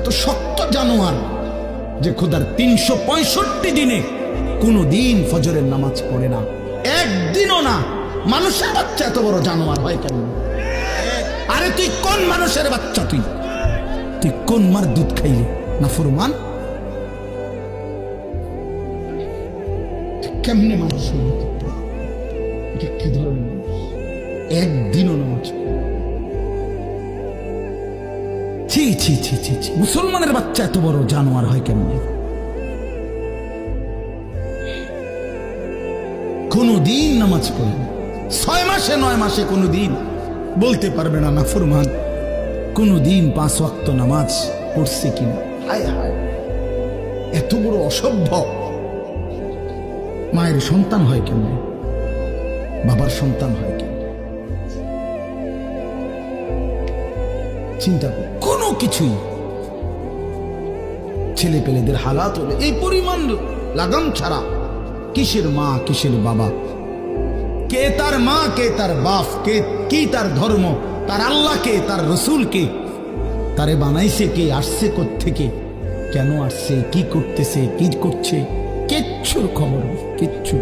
এত শক্ত জানোয়ার যে খোদার 365 দিনে কোনো দিন ফজরের নামাজ পড়ে না, একদিনও না। মানুষের বাচ্চা এত বড় জানোয়ার হয় কেন? আরে তুই কোন মানুষের বাচ্চা? তুই কোন মার দুধ খাইলি? না ফরমান, কেমনে মানুষ হইল? এটা কি ধরনের মানুষ? একদিনও নামাজ পড়ে? ছি ছি ছি ছি ছি, মুসলমানের বাচ্চা এত বড় জানোয়ার হয় কেমনে? কোনদিন নামাজ পড়ে না, 6 মাসে 9 মাসে কোনদিন বলতে পারবে না নাফরমান কোনদিন 5 ওয়াক্ত নামাজ পড়ছে কিনা। হায় হায়, এত বড় অসভ্য। মায়ের সন্তান হয় কেমনে? বাবার সন্তান হয় কেমনে? চিন্তা কর, কোনো কিছুই ছেলে পেলেদের হালাত হলে এই পরিমাণ লাগাম ছাড়া কিসের মা কিসের বাবা, কে তার মা কে তার বাপ, কে কি তার ধর্ম, তার আল্লাহ কে, তার রসুল কে, তারে বানাইছে কে, আসছে কোত্থেকে, কেন আসছে, কি করতেছে, কি করছে, কিচ্ছুর খবর, কিচ্ছু।